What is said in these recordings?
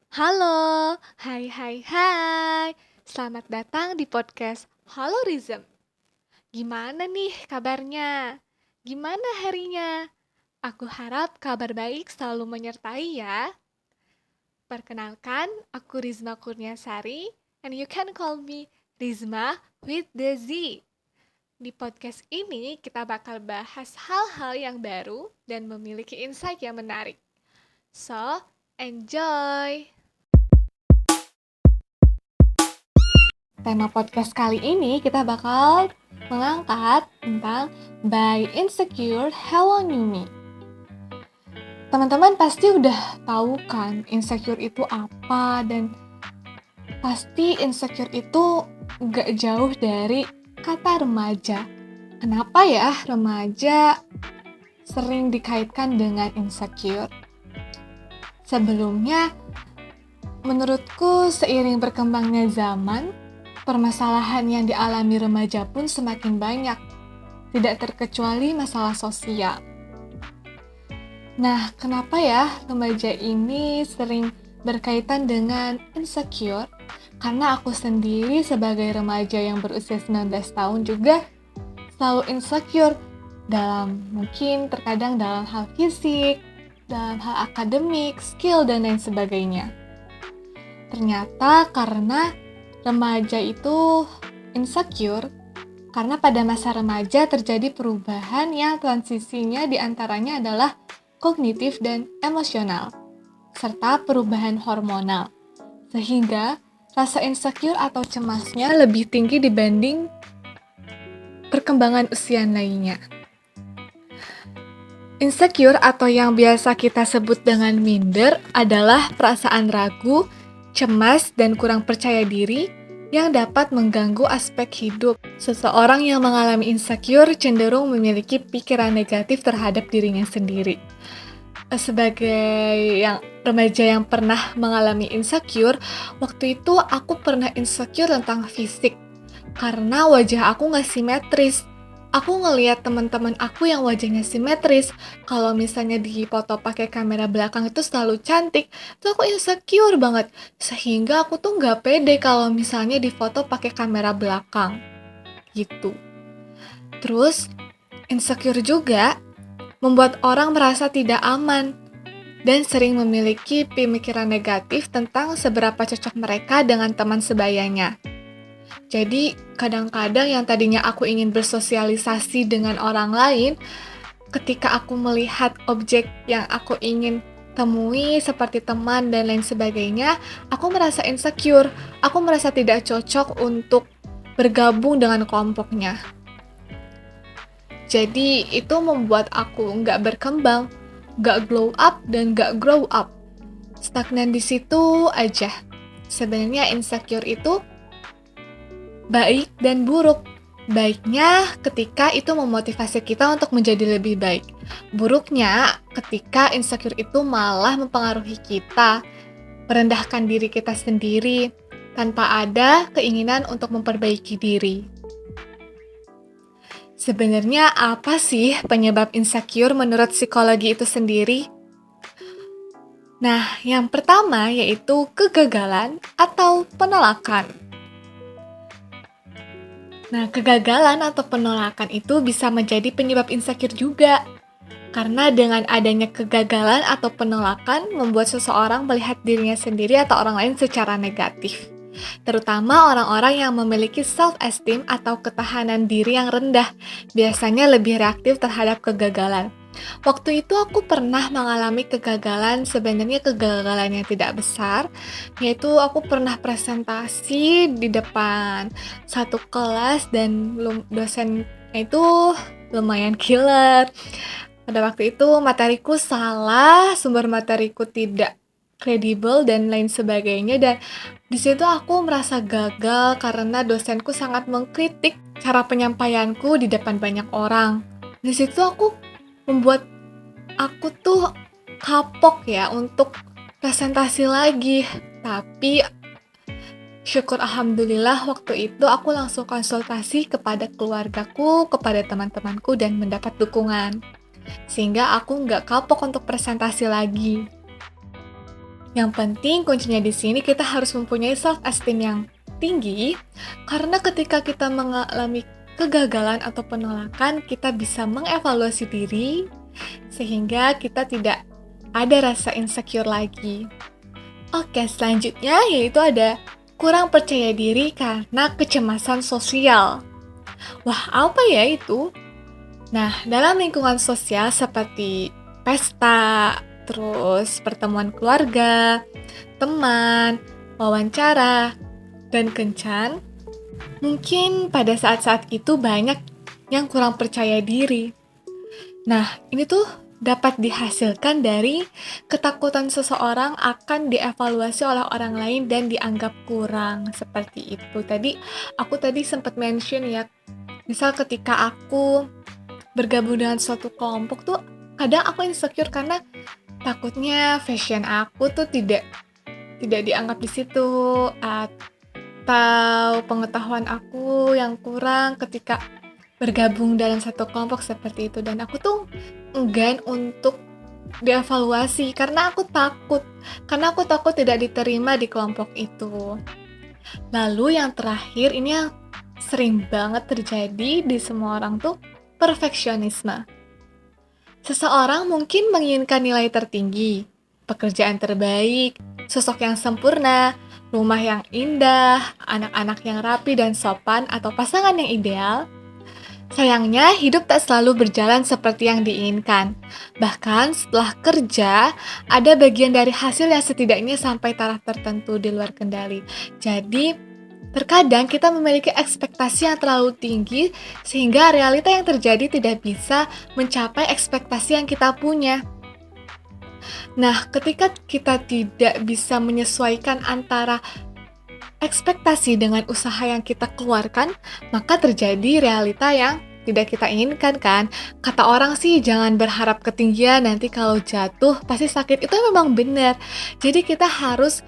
Halo, hai. Selamat datang di podcast Halorism. Gimana nih kabarnya? Gimana harinya? Aku harap kabar baik selalu menyertai ya. Perkenalkan, aku Rizma Kurniasari, and you can call me Rizma with the Z. Di podcast ini kita bakal bahas hal-hal yang baru dan memiliki insight yang menarik. So, enjoy! Tema podcast kali ini kita bakal mengangkat tentang By Insecure Hello New Me. Teman-teman pasti udah tahu kan insecure itu apa, dan pasti insecure itu gak jauh dari kata remaja. Kenapa ya remaja sering dikaitkan dengan insecure? Sebelumnya, menurutku seiring berkembangnya zaman, permasalahan yang dialami remaja pun semakin banyak, tidak terkecuali masalah sosial. Nah, kenapa ya remaja ini sering berkaitan dengan insecure? Karena aku sendiri sebagai remaja yang berusia 19 tahun juga selalu insecure mungkin terkadang dalam hal fisik, dalam hal akademik, skill, dan lain sebagainya. Ternyata karena remaja itu insecure karena pada masa remaja terjadi perubahan yang transisinya diantaranya adalah kognitif dan emosional, serta perubahan hormonal, sehingga rasa insecure atau cemasnya lebih tinggi dibanding perkembangan usia lainnya. Insecure atau yang biasa kita sebut dengan minder adalah perasaan ragu, cemas, dan kurang percaya diri yang dapat mengganggu aspek hidup. Seseorang yang mengalami insecure cenderung memiliki pikiran negatif terhadap dirinya sendiri. Sebagai remaja yang pernah mengalami insecure, waktu itu aku pernah insecure tentang fisik karena wajah aku nggak simetris. Aku ngelihat teman-teman aku yang wajahnya simetris, kalau misalnya di foto pakai kamera belakang itu selalu cantik, tuh aku insecure banget. Sehingga aku tuh nggak pede kalau misalnya di foto pakai kamera belakang, gitu. Terus, insecure juga membuat orang merasa tidak aman dan sering memiliki pemikiran negatif tentang seberapa cocok mereka dengan teman sebayanya. Jadi, kadang-kadang yang tadinya aku ingin bersosialisasi dengan orang lain, ketika aku melihat objek yang aku ingin temui seperti teman dan lain sebagainya, aku merasa insecure. Aku merasa tidak cocok untuk bergabung dengan kelompoknya. Jadi, itu membuat aku nggak berkembang, nggak glow up, dan nggak grow up. Stagnan di situ aja. Sebenarnya insecure itu baik dan buruk. Baiknya ketika itu memotivasi kita untuk menjadi lebih baik. Buruknya ketika insecure itu malah mempengaruhi kita, merendahkan diri kita sendiri, tanpa ada keinginan untuk memperbaiki diri. Sebenarnya apa sih penyebab insecure menurut psikologi itu sendiri? Nah, yang pertama yaitu kegagalan atau penolakan. Nah, kegagalan atau penolakan itu bisa menjadi penyebab insecure juga. Karena dengan adanya kegagalan atau penolakan membuat seseorang melihat dirinya sendiri atau orang lain secara negatif. Terutama orang-orang yang memiliki self-esteem atau ketahanan diri yang rendah, biasanya lebih reaktif terhadap kegagalan. Waktu itu aku pernah mengalami kegagalan, sebenarnya kegagalan yang tidak besar, yaitu aku pernah presentasi di depan satu kelas dan dosen itu lumayan killer. Pada waktu itu materiku salah, sumber materiku tidak kredibel dan lain sebagainya, dan di situ aku merasa gagal karena dosenku sangat mengkritik cara penyampaianku di depan banyak orang. Di situ membuat aku tuh kapok ya untuk presentasi lagi. Tapi syukur alhamdulillah waktu itu aku langsung konsultasi kepada keluargaku, kepada teman-temanku, dan mendapat dukungan. Sehingga aku nggak kapok untuk presentasi lagi. Yang penting kuncinya di sini kita harus mempunyai self esteem yang tinggi, karena ketika kita mengalami kegagalan atau penolakan, kita bisa mengevaluasi diri sehingga kita tidak ada rasa insecure lagi. Oke, selanjutnya yaitu ada kurang percaya diri karena kecemasan sosial. Wah, apa ya itu? Nah, dalam lingkungan sosial seperti pesta, terus pertemuan keluarga, teman, wawancara, dan kencan, mungkin pada saat-saat itu banyak yang kurang percaya diri. Nah, ini tuh dapat dihasilkan dari ketakutan seseorang akan dievaluasi oleh orang lain dan dianggap kurang, seperti itu. Aku tadi sempat mention ya, misal ketika aku bergabung dengan suatu kelompok tuh kadang aku insecure karena takutnya fashion aku tuh tidak dianggap di situ, atau pengetahuan aku yang kurang ketika bergabung dalam satu kelompok seperti itu, dan aku tuh enggan untuk dievaluasi karena aku takut tidak diterima di kelompok itu. Lalu yang terakhir, ini yang sering banget terjadi di semua orang tuh, perfeksionisme. Seseorang mungkin menginginkan nilai tertinggi, pekerjaan terbaik, sosok yang sempurna, rumah yang indah, anak-anak yang rapi dan sopan, atau pasangan yang ideal. Sayangnya, hidup tak selalu berjalan seperti yang diinginkan. Bahkan setelah kerja, ada bagian dari hasil yang setidaknya sampai taraf tertentu di luar kendali. Jadi, terkadang kita memiliki ekspektasi yang terlalu tinggi sehingga realita yang terjadi tidak bisa mencapai ekspektasi yang kita punya. Nah, ketika kita tidak bisa menyesuaikan antara ekspektasi dengan usaha yang kita keluarkan, maka terjadi realita yang tidak kita inginkan kan. Kata orang sih jangan berharap ketinggian, nanti kalau jatuh pasti sakit. Itu memang benar. Jadi kita harus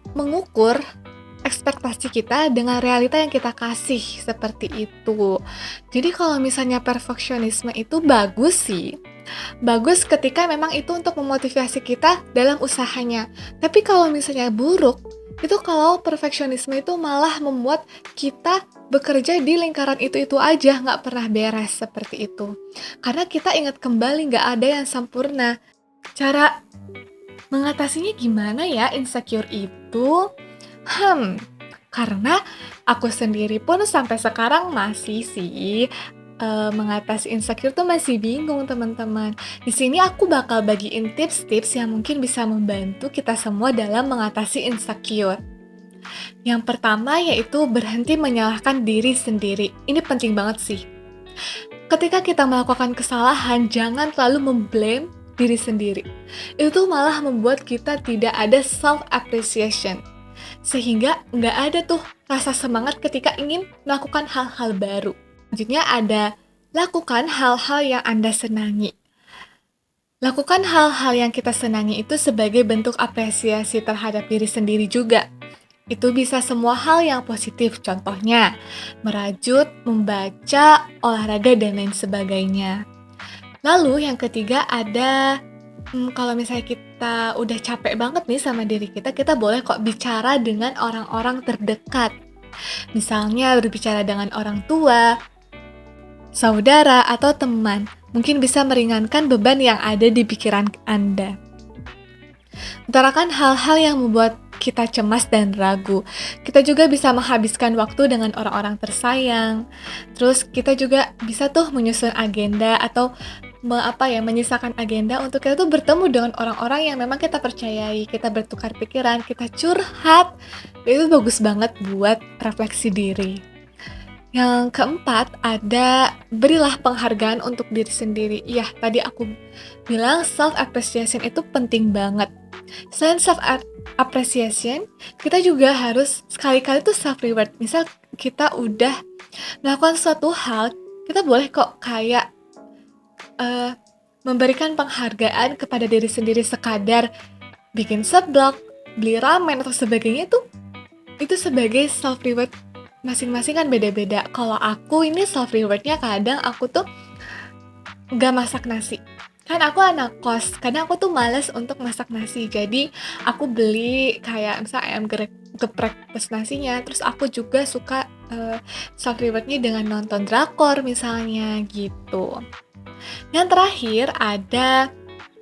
mengukur ekspektasi kita dengan realita yang kita kasih, seperti itu. Jadi kalau misalnya perfeksionisme itu bagus sih. Bagus ketika memang itu untuk memotivasi kita dalam usahanya. Tapi kalau misalnya buruk, itu kalau perfeksionisme itu malah membuat kita bekerja di lingkaran itu-itu aja, nggak pernah beres, seperti itu. Karena kita ingat kembali nggak ada yang sempurna. Cara mengatasinya gimana ya insecure itu? Karena aku sendiri pun sampai sekarang masih sih mengatasi insecure tuh masih bingung, teman-teman. Di sini aku bakal bagiin tips-tips yang mungkin bisa membantu kita semua dalam mengatasi insecure. Yang pertama yaitu berhenti menyalahkan diri sendiri. Ini penting banget sih. Ketika kita melakukan kesalahan, jangan terlalu memblame diri sendiri. Itu malah membuat kita tidak ada self-appreciation. Sehingga nggak ada tuh rasa semangat ketika ingin melakukan hal-hal baru. Selanjutnya ada lakukan hal-hal yang Anda senangi. Lakukan hal-hal yang kita senangi itu sebagai bentuk apresiasi terhadap diri sendiri juga. Itu bisa semua hal yang positif, contohnya merajut, membaca, olahraga, dan lain sebagainya. Lalu yang ketiga ada, kalau misalnya kita udah capek banget nih sama diri kita boleh kok bicara dengan orang-orang terdekat. Misalnya berbicara dengan orang tua, saudara, atau teman. Mungkin bisa meringankan beban yang ada di pikiran Anda. Utarakan hal-hal yang membuat kita cemas dan ragu. Kita juga bisa menghabiskan waktu dengan orang-orang tersayang. Terus kita juga bisa tuh menyusun agenda atau menyisakan agenda untuk kita tuh bertemu dengan orang-orang yang memang kita percayai, kita bertukar pikiran, kita curhat. Itu bagus banget buat refleksi diri. Yang keempat ada berilah penghargaan untuk diri sendiri. Iya, tadi aku bilang self-appreciation itu penting banget. Selain self-appreciation, kita juga harus sekali-kali tuh self-reward. Misal kita udah melakukan suatu hal, kita boleh kok kayak memberikan penghargaan kepada diri sendiri, sekadar bikin seblak, beli ramen, atau sebagainya tuh. Itu sebagai self-reward. Masing-masing kan beda-beda. Kalau aku ini self-rewardnya kadang aku tuh gak masak nasi. Kan aku anak kos, kadang aku tuh males untuk masak nasi. Jadi aku beli kayak misal ayam geprek plus nasinya. Terus aku juga suka self rewardnya dengan nonton drakor misalnya gitu. Yang terakhir ada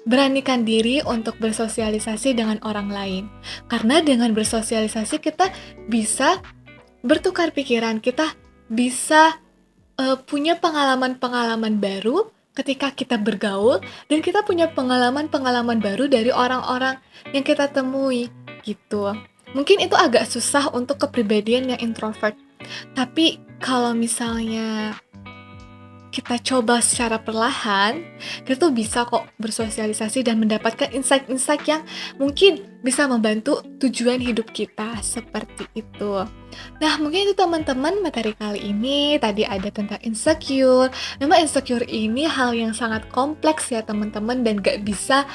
beranikan diri untuk bersosialisasi dengan orang lain. Karena dengan bersosialisasi kita bisa bertukar pikiran, kita bisa punya pengalaman-pengalaman baru ketika kita bergaul, dan kita punya pengalaman-pengalaman baru dari orang-orang yang kita temui, gitu. Mungkin itu agak susah untuk kepribadian yang introvert, tapi kalau misalnya kita coba secara perlahan, kita tuh bisa kok bersosialisasi dan mendapatkan insight-insight yang mungkin bisa membantu tujuan hidup kita, seperti itu. Nah, mungkin itu teman-teman materi kali ini. Tadi ada tentang insecure. Memang insecure ini hal yang sangat kompleks ya teman-teman, dan gak bisa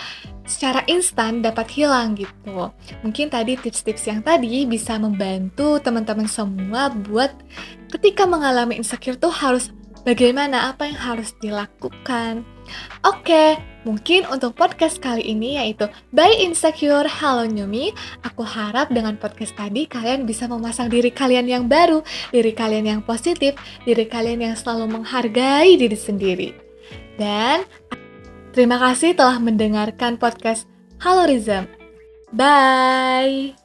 secara instan dapat hilang gitu. Mungkin tadi tips-tips yang tadi bisa membantu teman-teman semua buat ketika mengalami insecure tuh harus bagaimana, apa yang harus dilakukan. Oke, mungkin untuk podcast kali ini yaitu By Insecure Halo Nyumi. Aku harap dengan podcast tadi kalian bisa memasang diri kalian yang baru, diri kalian yang positif, diri kalian yang selalu menghargai diri sendiri. Dan terima kasih telah mendengarkan podcast Halorism. Bye!